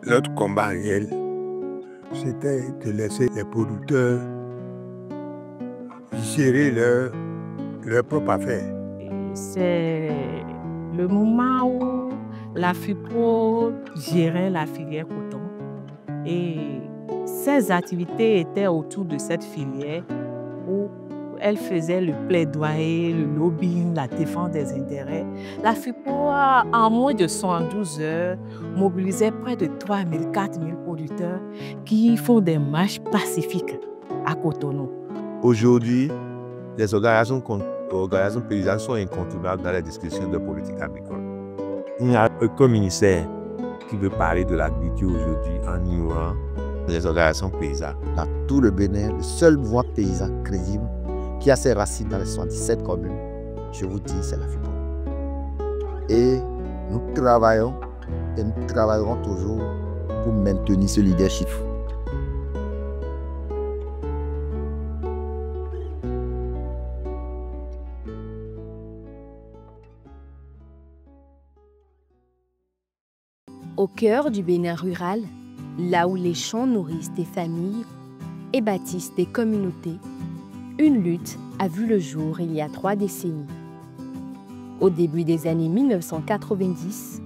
Notre combat réel, c'était de laisser les producteurs gérer leur propre affaire. C'est le moment où la FIPRO gérait la filière coton et ses activités étaient autour de cette filière où elle faisait le plaidoyer, le lobbying, la défense des intérêts. La FIPRO, en moins de 112 heures, mobilisait près de 3 000, 4 000 producteurs qui font des marches pacifiques à Cotonou. Aujourd'hui, les organisations paysannes sont incontournables dans les discussions de politique agricole. Il n'y a aucun ministère qui veut parler de l'agriculture aujourd'hui en ignorant les organisations paysannes. Dans tout le Bénin, le seul mouvement paysan crédible qui a ses racines dans les 77 communes, je vous dis, c'est la FIPRO. Et nous travaillons et nous travaillerons toujours pour maintenir ce leadership. Au cœur du Bénin rural, là où les champs nourrissent des familles et bâtissent des communautés, une lutte a vu le jour il y a 3 décennies. Au début des années 1990,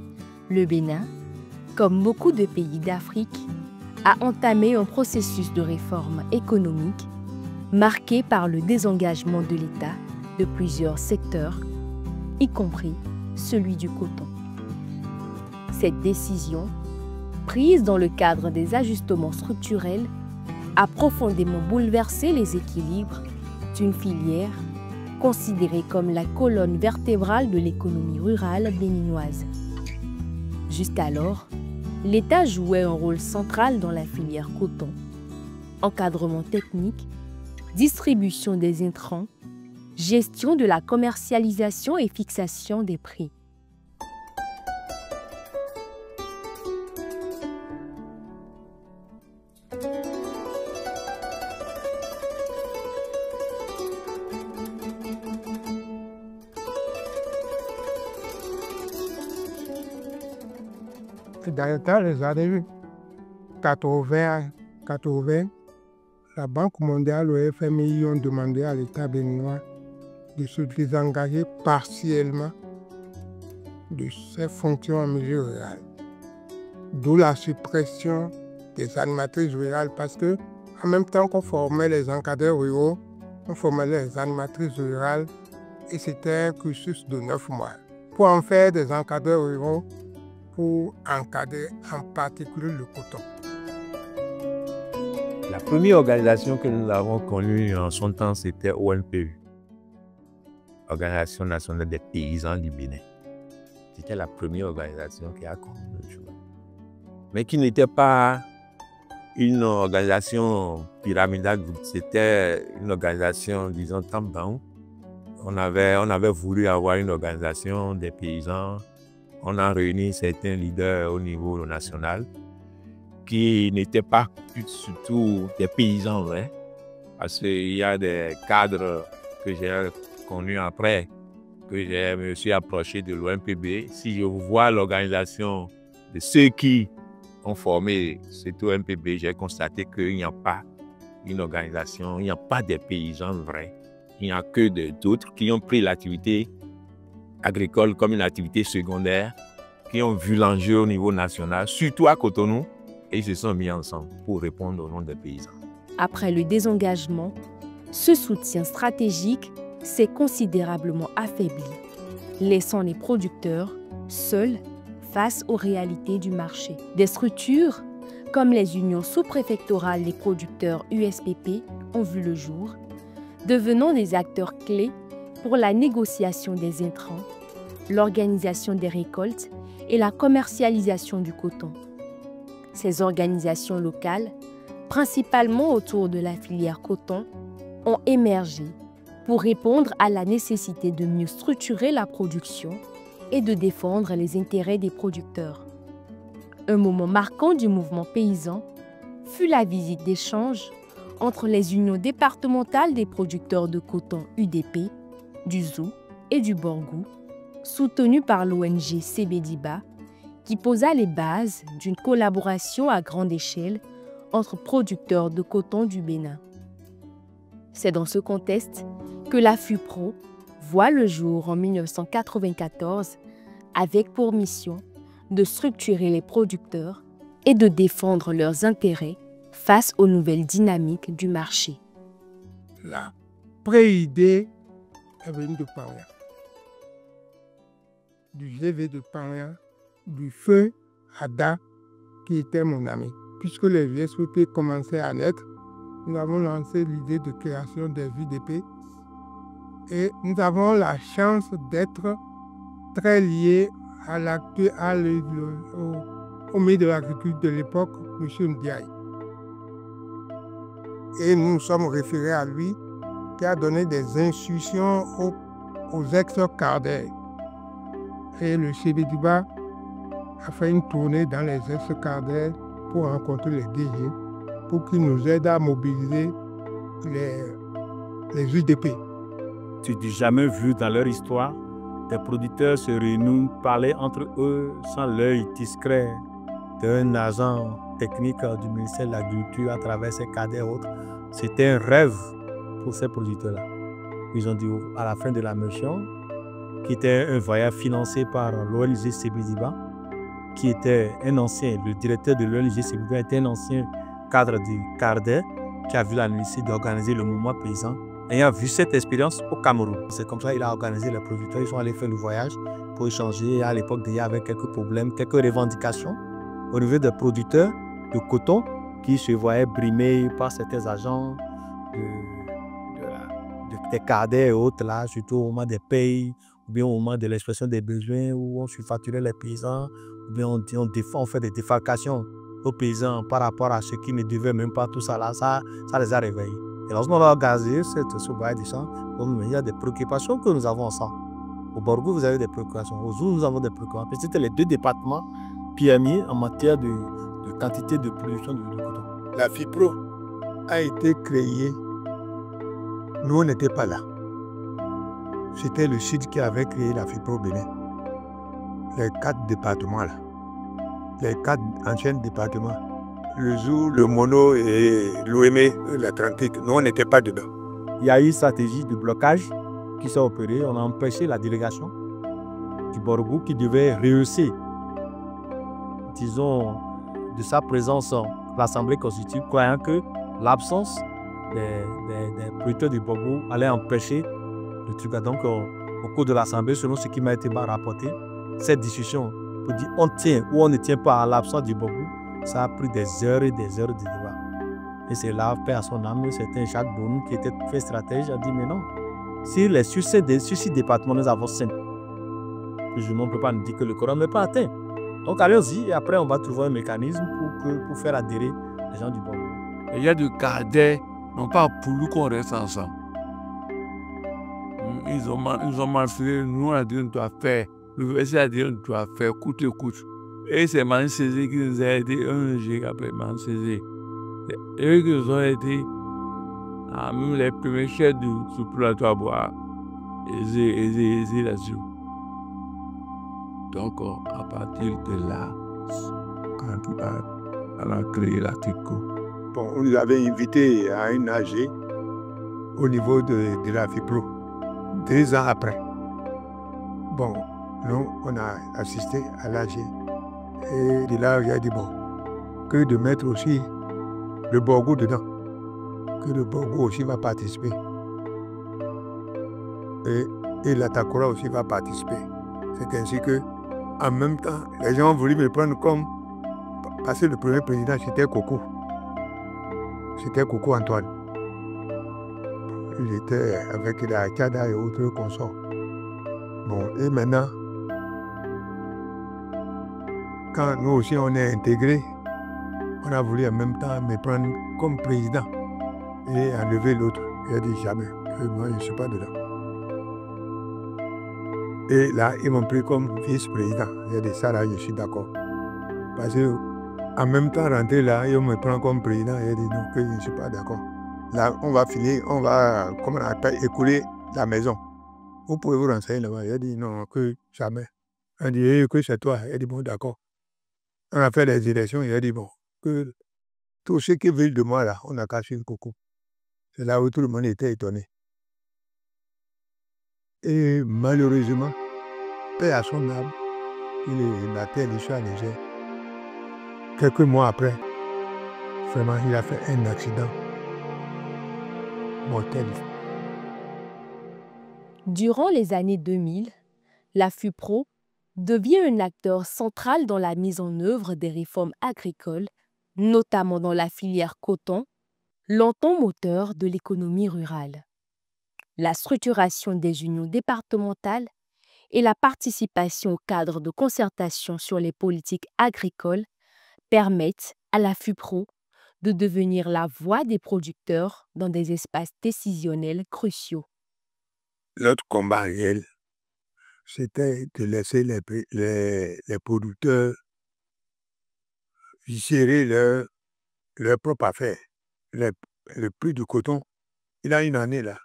le Bénin, comme beaucoup de pays d'Afrique, a entamé un processus de réforme économique marqué par le désengagement de l'État de plusieurs secteurs, y compris celui du coton. Cette décision, prise dans le cadre des ajustements structurels, a profondément bouleversé les équilibres d'une filière considérée comme la colonne vertébrale de l'économie rurale béninoise. Jusqu'alors, l'État jouait un rôle central dans la filière coton. Encadrement technique, distribution des intrants, gestion de la commercialisation et fixation des prix. Dans les années 80, la Banque mondiale et le FMI ont demandé à l'État béninois de se désengager partiellement de ses fonctions en milieu rural. D'où la suppression des animatrices rurales, parce que en même temps qu'on formait les encadreurs ruraux, on formait les animatrices rurales et c'était un cursus de 9 mois. Pour en faire des encadreurs ruraux, pour encadrer en particulier le coton. La première organisation que nous avons connue en son temps, c'était ONPU, Organisation nationale des paysans du Bénin. C'était la première organisation qui a connu le jour. Mais qui n'était pas une organisation pyramidale, c'était une organisation, disons, tampon. On avait voulu avoir une organisation des paysans. On a réuni certains leaders au niveau national qui n'étaient pas surtout des paysans vrais, parce qu'il y a des cadres que j'ai connus après, que je me suis approché de l'ONPB. Si je vois l'organisation de ceux qui ont formé cet ONPB, j'ai constaté qu'il n'y a pas une organisation, il n'y a pas des paysans vrais. Il n'y a que d'autres qui ont pris l'activité agricole comme une activité secondaire, qui ont vu l'enjeu au niveau national, surtout à Cotonou, et ils se sont mis ensemble pour répondre au nom des paysans. Après le désengagement, ce soutien stratégique s'est considérablement affaibli, laissant les producteurs seuls face aux réalités du marché. Des structures comme les unions sous-préfectorales des producteurs USPP ont vu le jour, devenant des acteurs clés pour la négociation des intrants, l'organisation des récoltes et la commercialisation du coton. Ces organisations locales, principalement autour de la filière coton, ont émergé pour répondre à la nécessité de mieux structurer la production et de défendre les intérêts des producteurs. Un moment marquant du mouvement paysan fut la visite d'échange entre les unions départementales des producteurs de coton UDP, du Zou et du Borgou, soutenues par l'ONG CBDIBA, qui posa les bases d'une collaboration à grande échelle entre producteurs de coton du Bénin. C'est dans ce contexte que la FUPRO voit le jour en 1994 avec pour mission de structurer les producteurs et de défendre leurs intérêts face aux nouvelles dynamiques du marché. La pré-idée est venue de Paria, du GV de Paria, du feu Ada, qui était mon ami. Puisque les VSOP commençaient à naître, nous avons lancé l'idée de création des UDP et nous avons la chance d'être très liés au ministre de l'Agriculture de l'époque, M. Ndiaye. Et nous nous sommes référés à lui, qui a donné des instructions aux ex-cadres. Et le CBDIBA a fait une tournée dans les ex-cadres pour rencontrer les DG, pour qu'ils nous aident à mobiliser les UDP. Tu n'as jamais vu dans leur histoire des producteurs se réunissent, parler entre eux sans l'œil discret d'un agent technique du ministère de l'Agriculture à travers ses cadres et autres. C'était un rêve pour ces producteurs-là. Ils ont dit à la fin de la mission, qui était un voyage financé par l'ONG CBDIBA, qui était un ancien, le directeur de l'ONG CBDIBA était un ancien cadre du CARDER qui a vu la nécessité d'organiser le mouvement paysan. Ayant vu cette expérience au Cameroun, c'est comme ça qu'il a organisé les producteurs. Ils sont allés faire le voyage pour échanger. À l'époque, il y avait quelques problèmes, quelques revendications au niveau des producteurs de coton qui se voyaient brimés par certains agents des cadres et autres, là, surtout au moment des payes, ou bien au moment de l'expression des besoins, où on surfacturait les paysans, ou bien on fait des défalcations aux paysans par rapport à ceux qui ne devaient même pas, tout ça là, ça les a réveillés. Et lorsqu'on a organisé ce voyage des champs, il y a des préoccupations que nous avons ensemble. Au Borgo, vous avez des préoccupations. Au Zou, nous avons des préoccupations. C'était les deux départements pionniers en matière de quantité de production de coton. La FIPRO a été créée. Nous, on n'était pas là. C'était le Sud qui avait créé la FIPRO Bénin. Les 4 départements là. Les 4 anciens départements. Le Zou, le Mono et l'Ouémé, l'Atlantique. Nous, on n'était pas dedans. Il y a eu une stratégie de blocage qui s'est opérée. On a empêché la délégation du Borgo qui devait rehausser, disons, de sa présence en l'Assemblée constitutive, croyant que l'absence des producteurs du Borgo allait empêcher le truc. Donc, au cours de l'Assemblée, selon ce qui m'a été rapporté, cette discussion pour dire on tient ou on ne tient pas à l'absence du Borgo, ça a pris des heures et des heures de débat. Et c'est là, paix à son âme, c'était Jacques Bonou qui était très stratège, a dit mais non, sur ces départements, nous avons 5. Plus ou moins, on ne peut pas nous dire que le quorum n'est pas atteint. Donc allons-y et après on va trouver un mécanisme pour faire adhérer les gens du Borgo. Il y a des cadets qui n'ont pas voulu qu'on reste ensemble. Ils ont marché, nous on a dit on doit faire, l'université a dit on doit faire coûte que coûte. Et c'est Man Césé qui nous a aidé, un G qui appelle Man Césé. Et eux qui nous ont aidés, même les premiers chefs du sous-plateau bois, ils là-dessus. Donc, à partir de là, quand on a créé la TICO. Bon, on nous avait invités à une AG au niveau de la FIPRO, 2 ans après. Bon, nous, on a assisté à l'AG. Et de là, il a dit, bon, que de mettre aussi le Borgo dedans, que le Borgo aussi va participer. Et la Takora aussi va participer. C'est ainsi que, en même temps, les gens ont voulu me prendre comme, parce que le premier président, c'était Coco. C'était Coco Antoine. Il était avec la Tchada et autres consorts. Bon, et maintenant, quand nous aussi on est intégrés, on a voulu en même temps me prendre comme président et enlever l'autre. Il a dit jamais, que moi je ne suis pas dedans. Et là, ils m'ont pris comme vice-président. Il a dit ça là, je suis d'accord. Parce que en même temps, rentrer là, ils me prennent comme président. Il a dit non, que je ne suis pas d'accord. Là, on va finir, on va, comment on appelle, écouler la maison. Vous pouvez vous renseigner là-bas. Il a dit non, que jamais. Il a dit que c'est toi. Il a dit bon, d'accord. On a fait les élections, il a dit, bon, que tous ceux qui veulent de moi, là, on a caché le coco. C'est là où tout le monde était étonné. Et malheureusement, paix à son âme, la terre lui soit légère. Quelques mois après, vraiment, il a fait un accident mortel. Durant les années 2000, la FUPRO devient un acteur central dans la mise en œuvre des réformes agricoles, notamment dans la filière coton, longtemps moteur de l'économie rurale. La structuration des unions départementales et la participation au cadre de concertation sur les politiques agricoles permettent à la FUPRO de devenir la voix des producteurs dans des espaces décisionnels cruciaux. Notre combat réel, c'était de laisser les producteurs gérer leur propre affaire. Le prix du coton, il a une année là.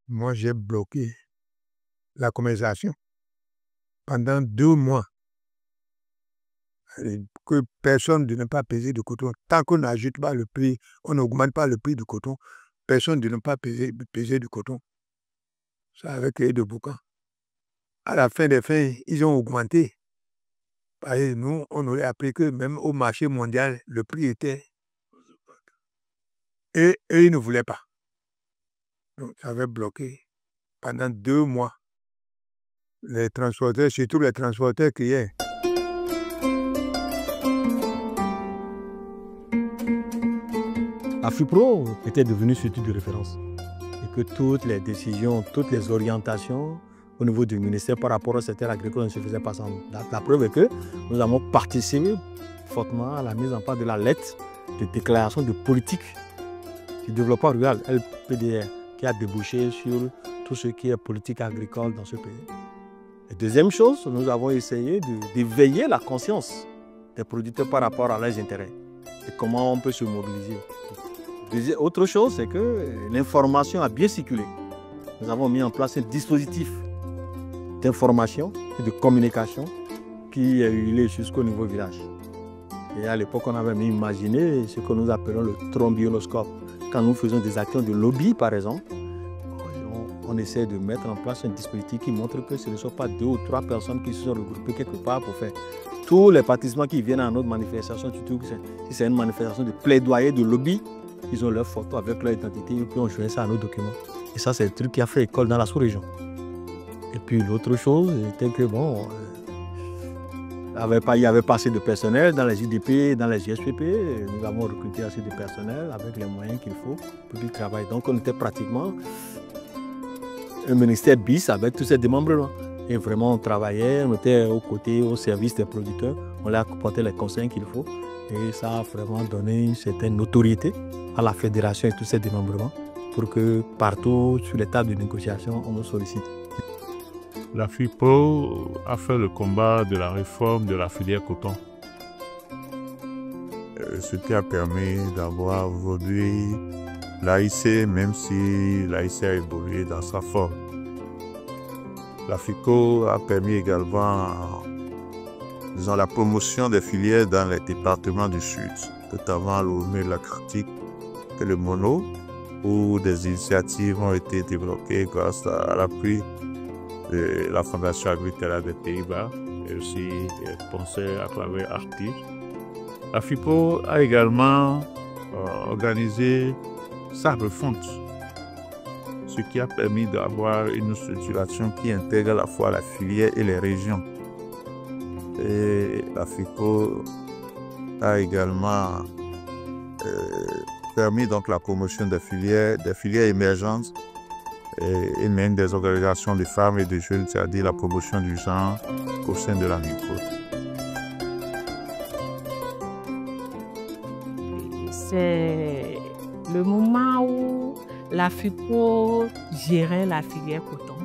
Moi, j'ai bloqué la commercialisation pendant 2 mois. Que personne ne pas peser du coton. Tant qu'on n'ajoute pas le prix, on n'augmente pas le prix du coton, personne ne pas peser du coton. Ça avait créé de boucan. À la fin des fins, ils ont augmenté. Et nous, on aurait appris que même au marché mondial, le prix était... Et ils ne voulaient pas. Donc, ça avait bloqué pendant 2 mois. Les transporteurs, surtout les transporteurs criaient. La FUPRO était devenue surtout de référence. Et que toutes les décisions, toutes les orientations au niveau du ministère par rapport au secteur agricole ne se faisaient pas sans nous. La preuve est que nous avons participé fortement à la mise en place de la lettre de déclaration de politique du développement rural, LPDR, qui a débouché sur tout ce qui est politique agricole dans ce pays. Et deuxième chose, nous avons essayé d'éveiller la conscience des producteurs par rapport à leurs intérêts et comment on peut se mobiliser. Autre chose, c'est que l'information a bien circulé. Nous avons mis en place un dispositif d'information et de communication qui est huilé jusqu'au niveau village. Et à l'époque, on avait même imaginé ce que nous appelons le trombinoscope. Quand nous faisons des actions de lobby, par exemple, on essaie de mettre en place un dispositif qui montre que ce ne sont pas 2 ou 3 personnes qui se sont regroupées quelque part pour faire. Tous les participants qui viennent à notre manifestation, surtout si c'est une manifestation de plaidoyer, de lobby, ils ont leur photo avec leur identité et puis on joint ça à nos documents. Et ça, c'est le truc qui a fait école dans la sous-région. Et puis l'autre chose, c'était que bon, il y avait pas assez de personnel dans les IDP, dans les ISPP. Nous avons recruté assez de personnel avec les moyens qu'il faut pour qu'ils travaillent. Donc on était pratiquement un ministère bis avec tous ces démembrements. Et vraiment, on travaillait, on était aux côtés, au service des producteurs. On leur apportait les conseils qu'il faut. Et ça a vraiment donné une certaine notoriété à la fédération et tous ces démembrements pour que partout sur les tables de négociation, on nous sollicite. La FUPRO a fait le combat de la réforme de la filière coton. Ce qui a permis d'avoir aujourd'hui l'AIC, même si l'AIC a évolué dans sa forme. La FUPRO a permis également disons, la promotion des filières dans les départements du Sud, notamment l'Oumé, la Critique et le Mono, où des initiatives ont été développées grâce à l'appui de la Fondation agricole des Pays-Bas et aussi pensée à travers Arctis. La FUPRO a également organisé sa refonte, ce qui a permis d'avoir une structuration qui intègre à la fois la filière et les régions. Et la FUPRO a également permis donc la promotion des filières émergentes et même des organisations de femmes et de jeunes, c'est-à-dire la promotion du genre au sein de l'agriculture. C'est le moment où la FUPRO gérait la filière coton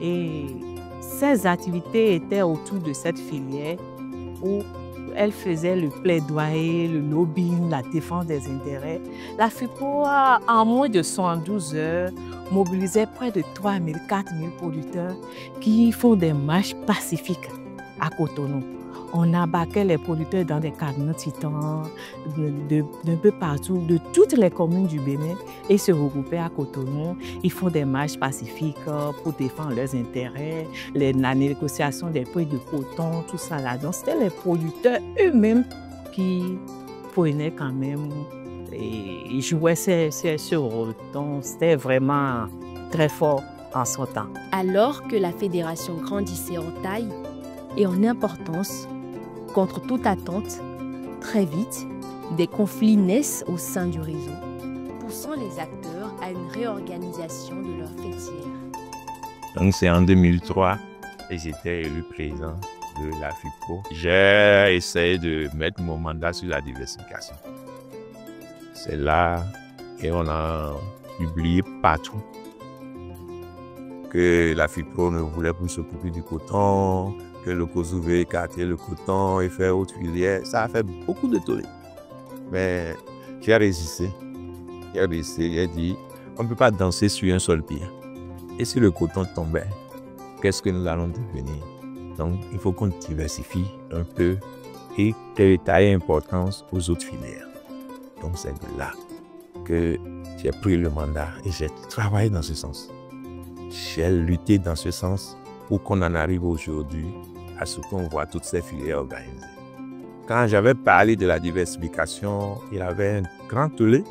et ses activités étaient autour de cette filière où elle faisait le plaidoyer, le lobbying, la défense des intérêts. La FUPRO, en moins de 112 heures, mobilisait près de 3 000, 4 000 producteurs qui font des marches pacifiques à Cotonou. On embarquait les producteurs dans des camions titans d'un peu partout, de toutes les communes du Bénin, et se regroupaient à Cotonou. Ils font des marches pacifiques pour défendre leurs intérêts, la négociation des prix de coton, tout ça là. Donc, c'était les producteurs eux-mêmes qui prenaient quand même et ils jouaient ce rôle. Donc, c'était vraiment très fort en son temps. Alors que la fédération grandissait en taille et en importance, contre toute attente, très vite, des conflits naissent au sein du réseau, poussant les acteurs à une réorganisation de leur fêtière. Donc c'est en 2003 et j'étais élu président de la FIPO. J'ai essayé de mettre mon mandat sur la diversification. C'est là qu'on a publié partout que la FIPO ne voulait plus s'occuper du coton, que le COSU veut écarter le coton et faire autre filière. Ça a fait beaucoup de tollé. Mais j'ai résisté. J'ai dit, on ne peut pas danser sur un seul pied. Et si le coton tombait, qu'est-ce que nous allons devenir? Donc, il faut qu'on diversifie un peu et tailler importance aux autres filières. Donc, c'est de là que j'ai pris le mandat et j'ai travaillé dans ce sens. J'ai lutté dans ce sens pour qu'on en arrive aujourd'hui à ce qu'on voit toutes ces filières organisées. Quand j'avais parlé de la diversification, il y avait un grand tollé.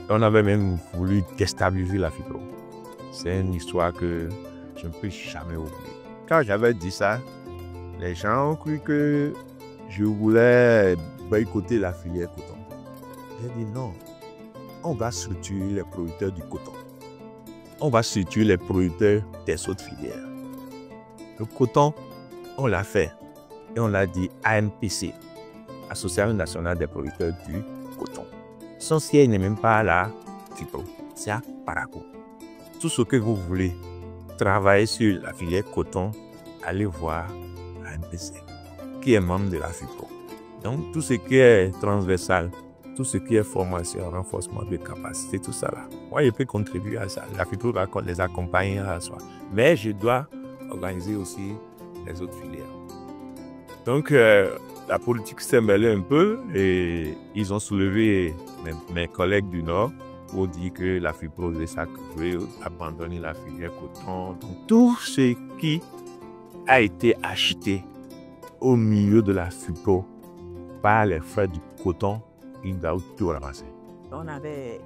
On avait même voulu déstabiliser la FIPRO. C'est une histoire que je ne peux jamais oublier. Quand j'avais dit ça, les gens ont cru que je voulais boycotter la filière coton. J'ai dit non, on va structurer les producteurs du coton. On va structurer les producteurs des autres filières. Le coton, on l'a fait et on l'a dit ANPC, Association nationale des producteurs du coton. Son siège n'est même pas à la FIPRO, c'est à Parakou. Tout ce que vous voulez travailler sur la filière coton, allez voir ANPC, qui est membre de la FIPRO. Donc tout ce qui est transversal, tout ce qui est formation, renforcement de capacité, tout ça là. Moi, je peux contribuer à ça. La FIPRO va les accompagner à soi. Mais je dois organiser aussi les autres filières. Donc, la politique s'est mêlée un peu et ils ont soulevé mes collègues du Nord pour dire que la FIPRO veut abandonner la filière coton. Donc, tout ce qui a été acheté au milieu de la FIPRO par les frères du coton, ils doivent tout ramasser. On avait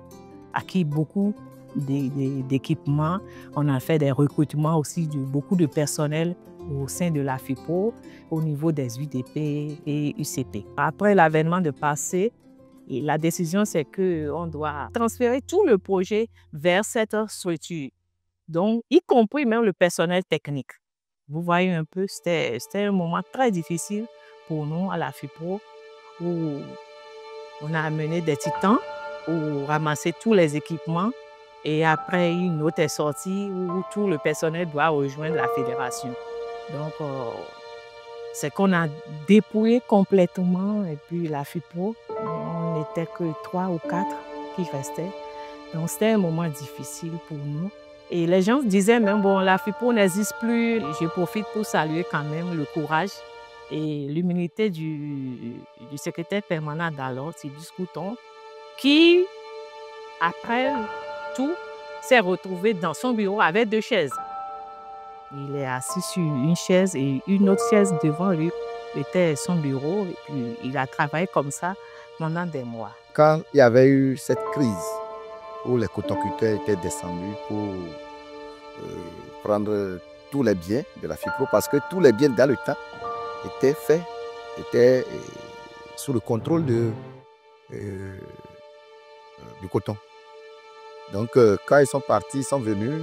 acquis beaucoup d'équipements. On a fait des recrutements aussi de beaucoup de personnel au sein de la FIPRO, au niveau des UDP et UCP. Après l'avènement de Passé, la décision c'est qu'on doit transférer tout le projet vers cette structure, donc y compris même le personnel technique. Vous voyez un peu, c'était un moment très difficile pour nous à la FIPRO, où on a amené des titans pour ramasser tous les équipements. Et après, une autre est sortie où tout le personnel doit rejoindre la fédération. Donc, c'est qu'on a dépouillé complètement. Et puis, la FIPRO, on n'était que 3 ou 4 qui restaient. Donc, c'était un moment difficile pour nous. Et les gens disaient même, bon, la FIPRO n'existe plus. Je profite pour saluer quand même le courage et l'humilité du secrétaire permanent d'alors, Sylvie Couton, qui, après tout, s'est retrouvé dans son bureau avec 2 chaises. Il est assis sur une chaise et une autre chaise devant lui était son bureau. Et puis, il a travaillé comme ça pendant des mois. Quand il y avait eu cette crise où les cotonculteurs étaient descendus pour prendre tous les biens de la FIPRO, parce que tous les biens dans le temps étaient faits, étaient sous le contrôle du coton. Donc, quand ils sont partis, ils sont venus,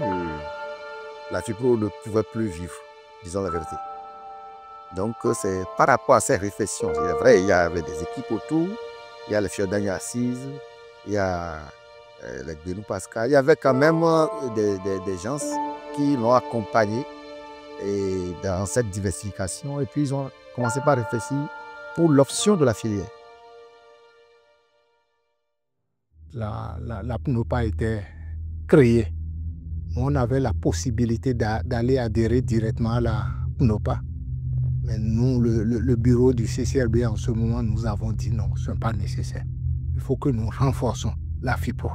la FIPRO ne pouvait plus vivre, disons la vérité. Donc, c'est par rapport à ces réflexions. C'est vrai, il y avait des équipes autour, il y a les Fiordagne Assises, il y a les Benou Pascal. Il y avait quand même des gens qui l'ont accompagné dans cette diversification. Et puis, ils ont commencé par réfléchir pour l'option de la filière. La PNOPA était créée. On avait la possibilité d'aller adhérer directement à la PNOPA. Mais nous, le bureau du CCRB en ce moment, nous avons dit non, ce n'est pas nécessaire. Il faut que nous renforçons la FIPRO.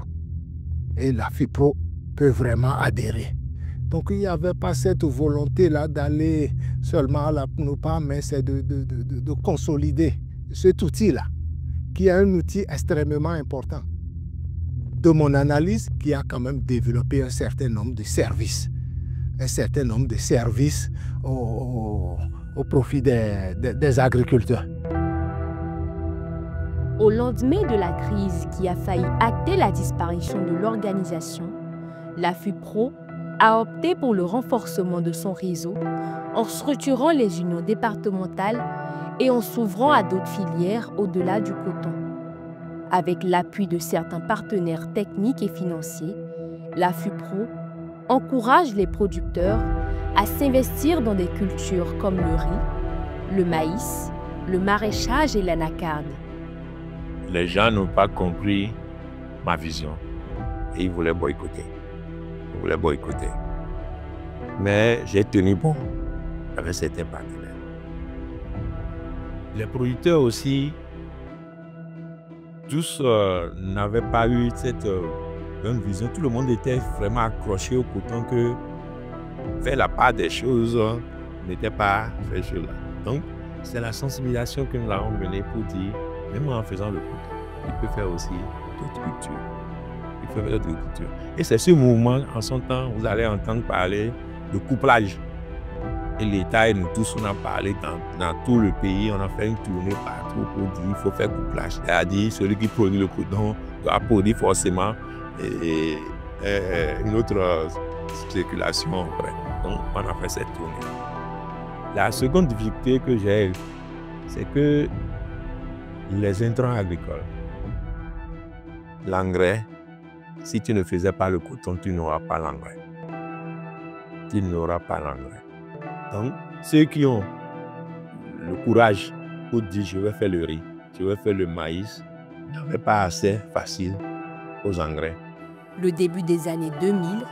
Et la FIPRO peut vraiment adhérer. Donc il n'y avait pas cette volonté-là d'aller seulement à la PNUPA, mais c'est de consolider cet outil-là, qui est un outil extrêmement important. De mon analyse, qui a quand même développé un certain nombre de services. Un certain nombre de services au profit des agriculteurs. Au lendemain de la crise qui a failli acter la disparition de l'organisation, la FIPRO a opté pour le renforcement de son réseau en structurant les unions départementales et en s'ouvrant à d'autres filières au-delà du coton. Avec l'appui de certains partenaires techniques et financiers, la FIPRO encourage les producteurs à s'investir dans des cultures comme le riz, le maïs, le maraîchage et l'anacarde. Les gens n'ont pas compris ma vision et ils voulaient boycotter. Mais j'ai tenu bon avec certains partenaires. Les producteurs aussi, tous n'avaient pas eu cette bonne vision. Tout le monde était vraiment accroché au coton que faire la part des choses n'était pas fait cela. Donc, c'est la sensibilisation que nous avons menée pour dire, même en faisant le coton, il peut faire aussi d'autres cultures. Et c'est ce mouvement, en son temps, vous allez entendre parler de couplage. Et l'État et nous tous, on a parlé dans tout le pays, on a fait une tournée partout pour dire qu'il faut faire couplage. C'est-à-dire, celui qui produit le coton doit produire forcément une autre spéculation après. Donc, on a fait cette tournée. La seconde difficulté que j'ai, c'est que les intrants agricoles, l'engrais, si tu ne faisais pas le coton, tu n'auras pas l'engrais. Donc, ceux qui ont le courage pour dire je vais faire le riz, je vais faire le maïs, n'avaient pas assez facile aux engrais. Le début des années 2000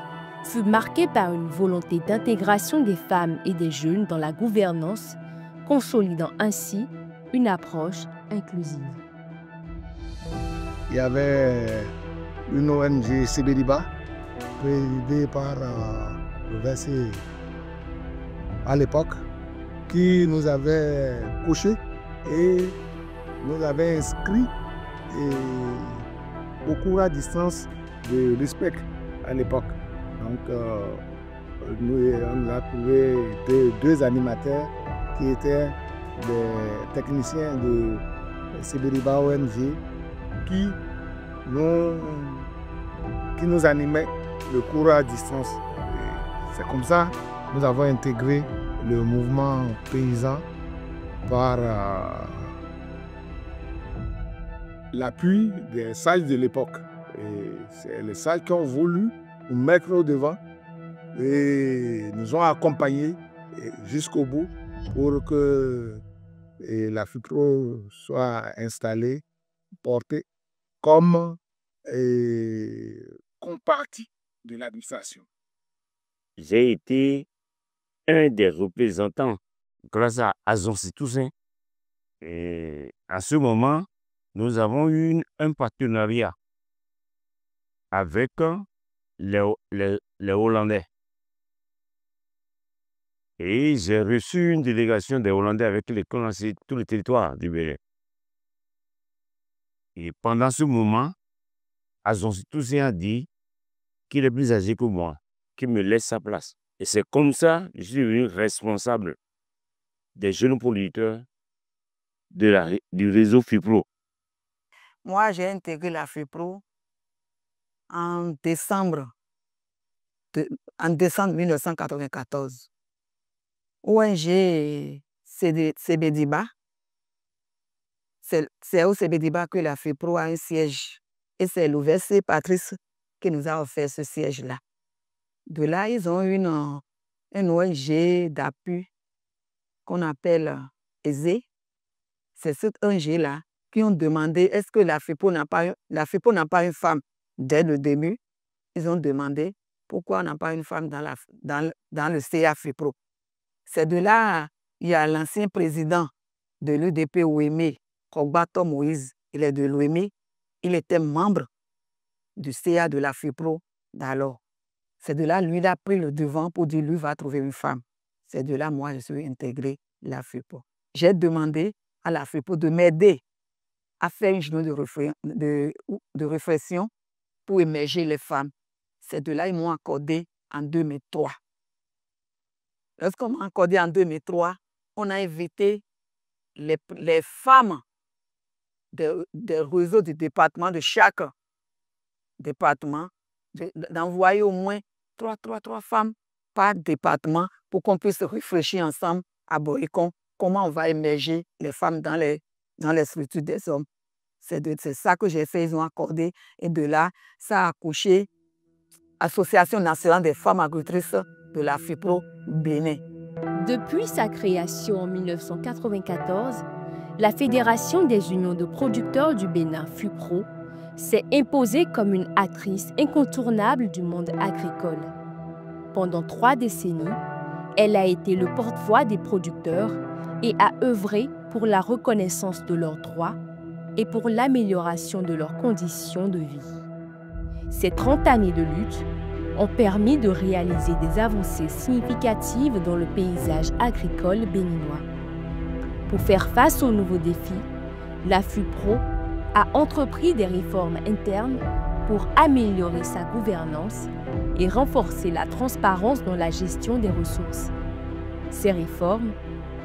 fut marqué par une volonté d'intégration des femmes et des jeunes dans la gouvernance, consolidant ainsi une approche inclusive. Il y avait une ONG Sebediba, présidée par le VC à l'époque, qui nous avait couché et nous avait inscrits au cours à distance de l'USPEC à l'époque. Donc, on a trouvé deux animateurs qui étaient des techniciens de Sebediba ONG qui nous animaient le cours à distance. C'est comme ça que nous avons intégré le mouvement paysan par l'appui des sages de l'époque. C'est les sages qui ont voulu nous mettre au devant et nous ont accompagnés jusqu'au bout pour que la FIPRO soit installée, portée comme partie de l'administration. J'ai été un des représentants grâce à Azonsi Toussaint. Et à ce moment, nous avons eu un partenariat avec les Hollandais. Et j'ai reçu une délégation des Hollandais avec lesquels on a lancé tout le territoire du Bénin. Et pendant ce moment, Azonsi Toussaint a dit qu'il est plus âgé que moi, qu'il me laisse sa place. Et c'est comme ça que je suis devenu responsable des jeunes producteurs du réseau FIPRO. Moi, j'ai intégré la FIPRO en décembre 1994. ONG Sebediba, c'est au Sebediba que la FIPRO a un siège. Et c'est l'UVC Patrice qui nous a offert ce siège-là. De là, ils ont une ONG d'appui qu'on appelle ESE. C'est cette ONG-là qui ont demandé est-ce que la FIPRO n'a pas une femme dès le début. Ils ont demandé pourquoi on n'a pas une femme dans le CA FIPRO. C'est de là il y a l'ancien président de l'UDP Ouémé, Kogbato Moïse, il est de l'Ouémé. Il était membre du CA de la FIPRO d'alors. C'est de là, lui, il a pris le devant pour dire, lui, va trouver une femme. C'est de là, moi, je suis intégré la FIPRO. J'ai demandé à la FIPRO de m'aider à faire une journée de réflexion pour émerger les femmes. C'est de là, ils m'ont accordé en 2003. Lorsqu'on m'a accordé en 2003, on a invité les femmes des réseaux du département, de chaque département, d'envoyer au moins trois femmes par département pour qu'on puisse réfléchir ensemble à Boycon comment on va émerger les femmes dans les structures des hommes. C'est ça que j'ai fait, ils ont accordé. Et de là, ça a accouché Association nationale des femmes agricultrices de la FIPRO Bénin. Depuis sa création en 1994, la Fédération des unions de producteurs du Bénin, FUPRO, s'est imposée comme une actrice incontournable du monde agricole. Pendant 3 décennies, elle a été le porte-voix des producteurs et a œuvré pour la reconnaissance de leurs droits et pour l'amélioration de leurs conditions de vie. Ces 30 années de lutte ont permis de réaliser des avancées significatives dans le paysage agricole béninois. Pour faire face aux nouveaux défis, la FUPRO a entrepris des réformes internes pour améliorer sa gouvernance et renforcer la transparence dans la gestion des ressources. Ces réformes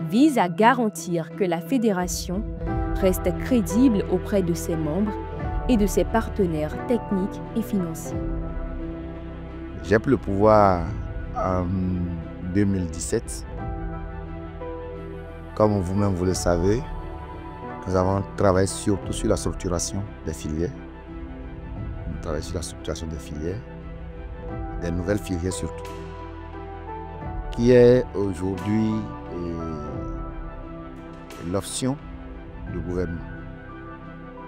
visent à garantir que la fédération reste crédible auprès de ses membres et de ses partenaires techniques et financiers. J'ai pris le pouvoir en 2017. Comme vous-même vous le savez, nous avons travaillé surtout sur la structuration des filières. Nous travaillons sur la structuration des filières, des nouvelles filières surtout, qui est aujourd'hui l'option du gouvernement.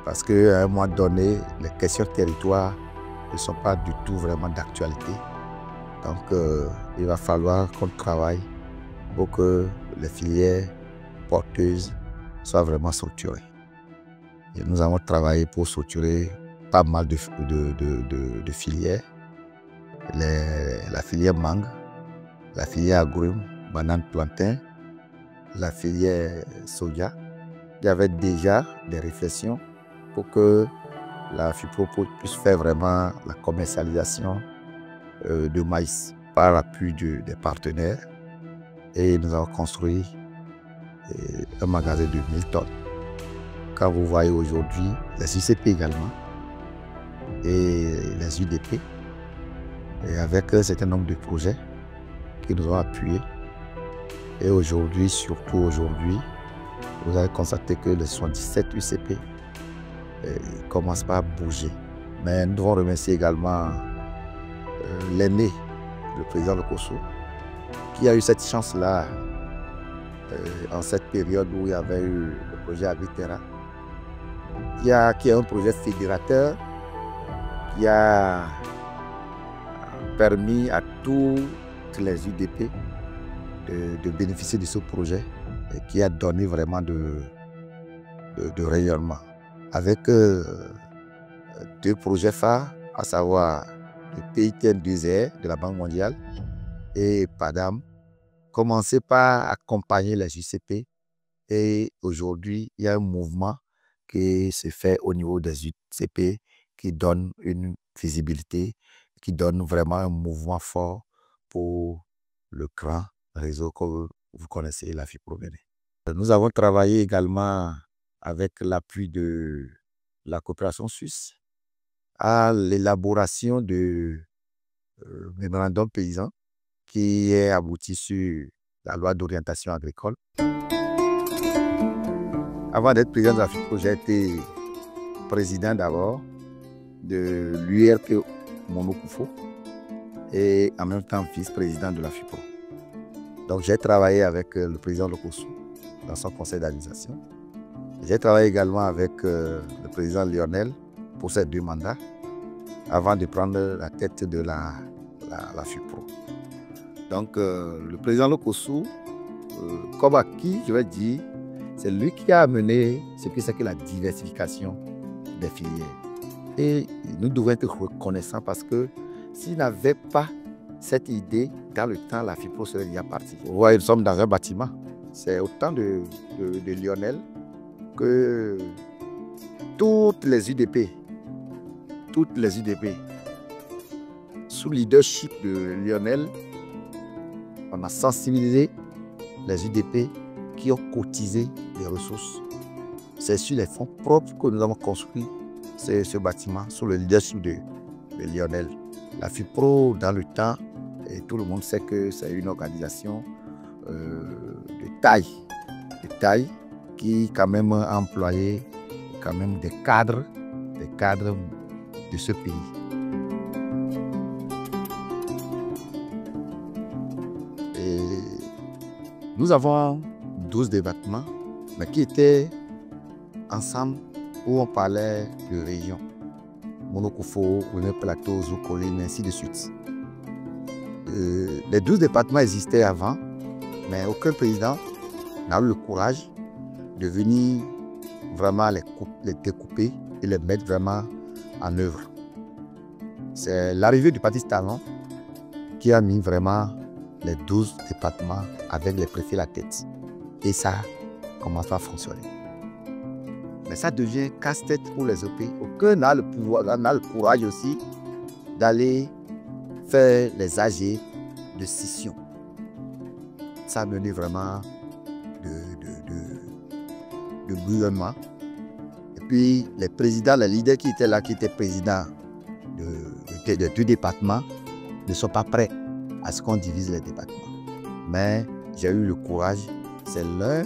Parce qu'à un moment donné, les questions de territoire ne sont pas du tout vraiment d'actualité. Donc, il va falloir qu'on travaille pour que les filières porteuses soient vraiment structurées. Et nous avons travaillé pour structurer pas mal de filières. La filière mangue, la filière agrumes, banane, plantain, la filière soja. Il y avait déjà des réflexions pour que la FIPRO puisse faire vraiment la commercialisation de maïs par l'appui des partenaires. Et nous avons construit un magasin de 1000 tonnes. Quand vous voyez aujourd'hui les UCP également et les UDP, et avec un certain nombre de projets qui nous ont appuyés. Et aujourd'hui, surtout aujourd'hui, vous avez constaté que les 77 UCP commencent pas à bouger. Mais nous devons remercier également l'aîné, le président Lokosso, qui a eu cette chance-là en cette période où il y avait eu le projet Agriterra, qui est un projet fédérateur qui a permis à toutes les UDP de bénéficier de ce projet et qui a donné vraiment de rayonnement. Avec 2 projets phares, à savoir le PITN2R de la Banque mondiale et PADAM, commencer par accompagner les UCP. Et aujourd'hui, il y a un mouvement qui se fait au niveau des UCP qui donne une visibilité, qui donne vraiment un mouvement fort pour le grand réseau que vous connaissez, la FIPRO Bénin. Nous avons travaillé également avec l'appui de la coopération suisse à l'élaboration de mémorandum paysan qui est abouti sur la loi d'orientation agricole. Avant d'être président de la FIPRO, j'ai été président d'abord de l'URP Monokufo et en même temps vice-président de la FIPRO. Donc j'ai travaillé avec le président Lokosso dans son conseil d'administration. J'ai travaillé également avec le président Lionel pour ces 2 mandats avant de prendre la tête de la FIPRO. Donc le président Lokosso comme acquis, je vais dire, c'est lui qui a amené ce que c'est que la diversification des filières. Et nous devons être reconnaissants parce que s'il n'avait pas cette idée, dans le temps, la FIPRO serait déjà partie. Ouais, nous sommes dans un bâtiment. C'est au temps de Lionel que toutes les UDP, sous leadership de Lionel, on a sensibilisé les UDP qui ont cotisé les ressources. C'est sur les fonds propres que nous avons construit ce bâtiment sous le leadership de Lionel. La FIPRO, dans le temps, et tout le monde sait que c'est une organisation de taille qui quand même a employé quand même des cadres de ce pays. Et nous avons 12 départements, mais qui étaient ensemble où on parlait de régions. Monokufo, Ouémé Plateau, Zoukolin, ainsi de suite. Les 12 départements existaient avant, mais aucun président n'a eu le courage de venir vraiment les découper et les mettre vraiment en œuvre. C'est l'arrivée du Parti Talon qui a mis vraiment les 12 départements avec les préfets à la tête. Et ça commence à fonctionner. Mais ça devient casse-tête pour les OP. Aucun n'a le pouvoir, n'a le courage aussi d'aller faire les AG de scission. Ça a mené vraiment de gouvernement. Et puis les présidents, les leaders qui étaient là, qui étaient présidents de deux départements, ne sont pas prêts à ce qu'on divise les départements. Mais j'ai eu le courage, c'est l'un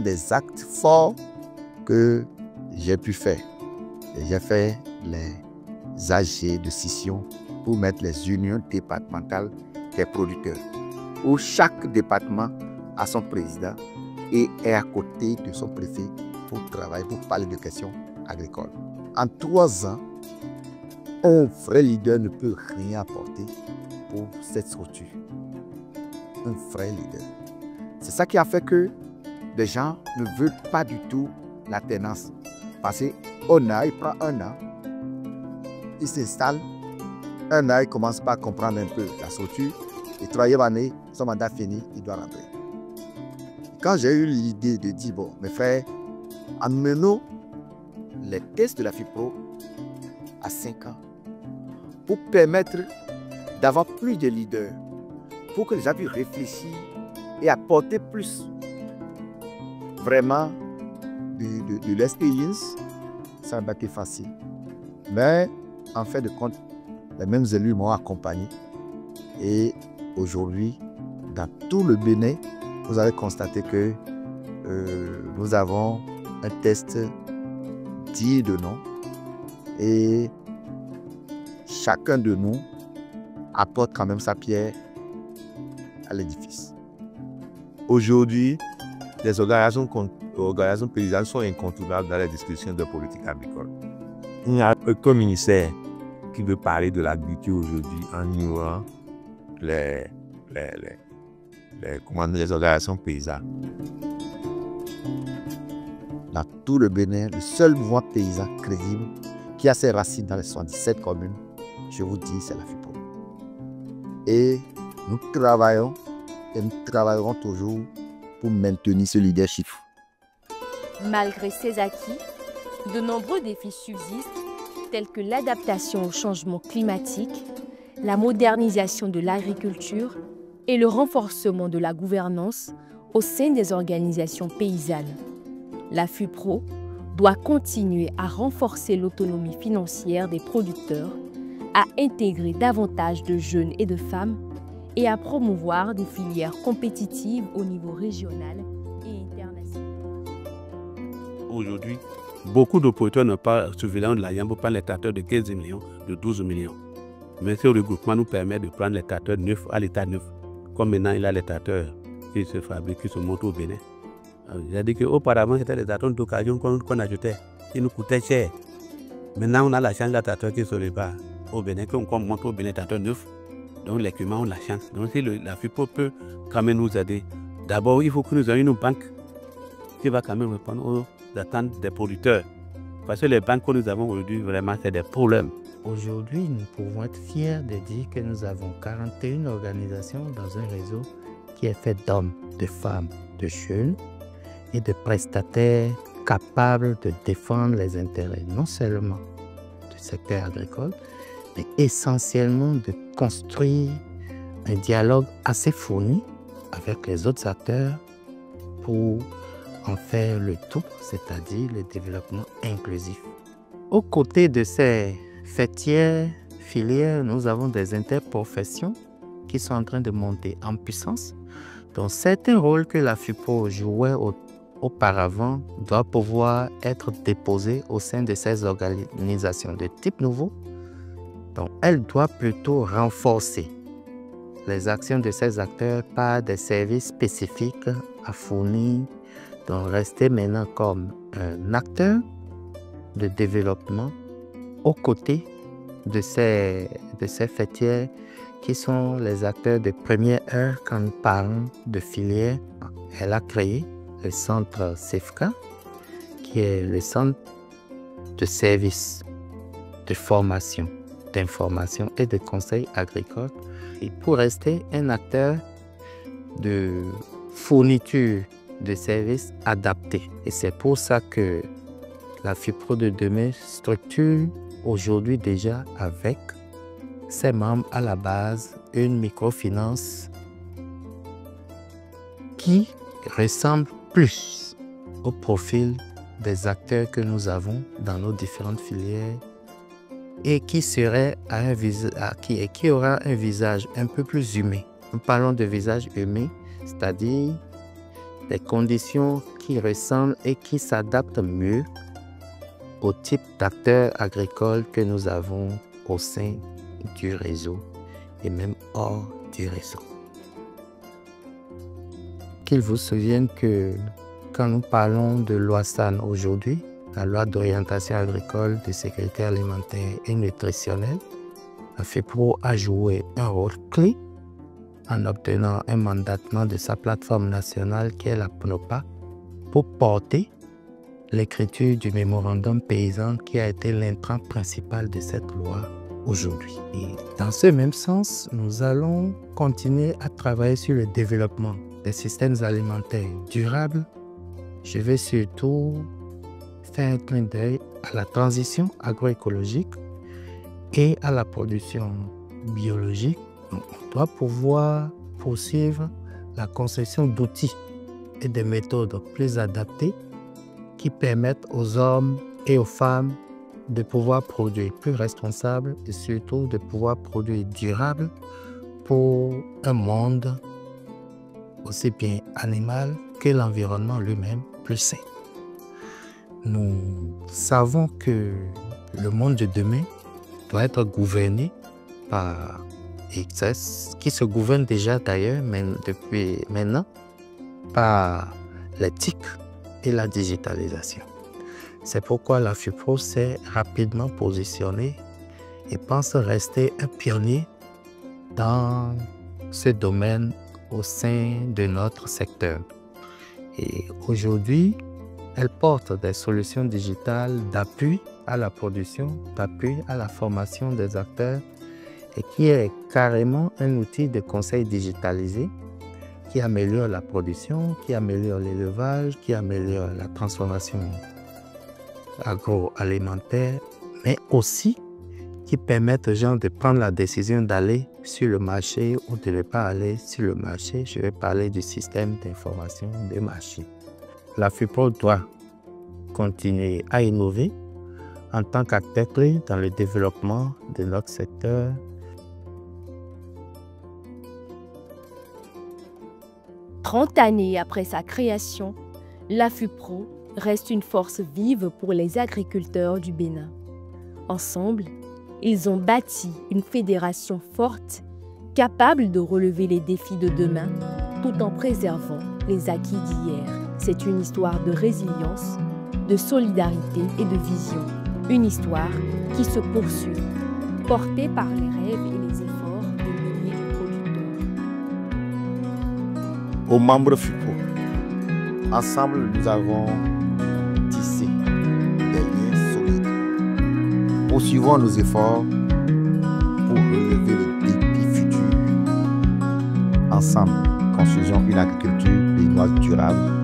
des actes forts que j'ai pu faire. Et j'ai fait les AG de scission pour mettre les unions départementales des producteurs, où chaque département a son président et est à côté de son préfet pour travailler, pour parler de questions agricoles. En 3 ans, un vrai leader ne peut rien apporter pour cette structure. Un vrai leader. C'est ça qui a fait que les gens ne veulent pas du tout l'alternance. Parce qu'on a, il prend 1 an, il s'installe, 1 an, il commence pas à comprendre un peu la structure, et 3e année, son mandat fini, il doit rentrer. Quand j'ai eu l'idée de dire, bon, mes frères, amenons les tests de la FIPRO à 5 ans pour permettre d'avoir plus de leaders, pour que les gens puissent réfléchir et apporter plus vraiment de l'expérience, ça n'a pas été facile. Mais en fin de compte, les mêmes élus m'ont accompagné. Et aujourd'hui, dans tout le Bénin, vous allez constater que nous avons un test digne de nom. Et chacun de nous apporte quand même sa pierre à l'édifice. Aujourd'hui, les organisations paysannes sont incontournables dans les discussions de politique agricole. Il n'y a aucun ministère qui veut parler de l'agriculture aujourd'hui en ignorant les organisations paysannes. Dans tout le Bénin, le seul mouvement paysan crédible qui a ses racines dans les 77 communes, je vous dis, c'est la FIPRO. Et nous travaillons et nous travaillerons toujours pour maintenir ce leadership. Malgré ces acquis, de nombreux défis subsistent, tels que l'adaptation au changement climatique, la modernisation de l'agriculture et le renforcement de la gouvernance au sein des organisations paysannes. La FIPRO doit continuer à renforcer l'autonomie financière des producteurs, à intégrer davantage de jeunes et de femmes et à promouvoir des filières compétitives au niveau régional et international. Aujourd'hui, beaucoup de producteurs n'ont pas surveillant de la Yambo prendre les tracteurs de 15 millions, de 12 millions. Mais ce regroupement nous permet de prendre les tracteurs neufs à l'état neuf. Comme maintenant, il a les tracteurs qui se fabriquent, qui se montent au Bénin. J'ai dit qu'auparavant, c'était des tracteurs d'occasion qu'on achetait, qui nous coûtaient cher. Maintenant, on a la chance de tracteurs qui se réparent au Bénin, qu'on monte au Bénin, tracteurs neufs. Donc les clients ont la chance. Donc si la FIPO peut quand même nous aider, d'abord il faut que nous ayons une banque qui va quand même répondre aux attentes des producteurs. Parce que les banques que nous avons aujourd'hui, vraiment, c'est des problèmes. Aujourd'hui, nous pouvons être fiers de dire que nous avons 41 organisations dans un réseau qui est fait d'hommes, de femmes, de jeunes et de prestataires capables de défendre les intérêts non seulement du secteur agricole, mais essentiellement de construire un dialogue assez fourni avec les autres acteurs pour en faire le tout, c'est-à-dire le développement inclusif. Aux côtés de ces filières, nous avons des interprofessions qui sont en train de monter en puissance. Donc certains rôles que la FIPO jouait auparavant doivent pouvoir être déposés au sein de ces organisations de type nouveau. Donc elle doit plutôt renforcer les actions de ces acteurs par des services spécifiques à fournir. Donc rester maintenant comme un acteur de développement aux côtés de ces fêtières qui sont les acteurs de première heure quand nous parlons de filière. Elle a créé le centre CEFCA, qui est le centre de services, de formation, d'information et de conseil agricole. Et pour rester un acteur de fourniture de services adaptés. Et c'est pour ça que la FIPRO de demain structure aujourd'hui déjà avec ses membres à la base une microfinance qui ressemble plus au profil des acteurs que nous avons dans nos différentes filières et qui aura un visage un peu plus humain. Nous parlons de visage humain, c'est-à-dire des conditions qui ressemblent et qui s'adaptent mieux au type d'acteurs agricoles que nous avons au sein du réseau et même hors du réseau. Qu'il vous souvienne que quand nous parlons de loi SAN aujourd'hui, la loi d'orientation agricole, de sécurité alimentaire et nutritionnelle, la FIPRO a joué un rôle clé en obtenant un mandatement de sa plateforme nationale qui est la PNOPA pour porter l'écriture du mémorandum paysan qui a été l'intrant principal de cette loi aujourd'hui. Et dans ce même sens, nous allons continuer à travailler sur le développement des systèmes alimentaires durables. Je vais surtout faire un clin d'œil à la transition agroécologique et à la production biologique. On doit pouvoir poursuivre la conception d'outils et de méthodes plus adaptées qui permettent aux hommes et aux femmes de pouvoir produire plus responsable et surtout de pouvoir produire durable pour un monde aussi bien animal que l'environnement lui-même plus sain. Nous savons que le monde de demain doit être gouverné par qui se gouverne déjà d'ailleurs, mais depuis maintenant, par l'éthique et la digitalisation. C'est pourquoi la FIPRO s'est rapidement positionnée et pense rester un pionnier dans ce domaine au sein de notre secteur. Et aujourd'hui, elle porte des solutions digitales d'appui à la production, d'appui à la formation des acteurs et qui est carrément un outil de conseil digitalisé qui améliore la production, qui améliore l'élevage, qui améliore la transformation agroalimentaire, mais aussi qui permettent aux gens de prendre la décision d'aller sur le marché ou de ne pas aller sur le marché. Je vais parler du système d'information des marchés. La FIPRO doit continuer à innover en tant qu'acteur clé dans le développement de notre secteur. « 30 années après sa création, la FIPRO reste une force vive pour les agriculteurs du Bénin. Ensemble, ils ont bâti une fédération forte, capable de relever les défis de demain, tout en préservant les acquis d'hier. C'est une histoire de résilience, de solidarité et de vision. Une histoire qui se poursuit, portée par les rêves et les efforts de milliers aux membres FIPO. Ensemble, nous avons tissé des liens solides. Poursuivons nos efforts pour relever les défis futurs. Ensemble, construisons une agriculture béninoise durable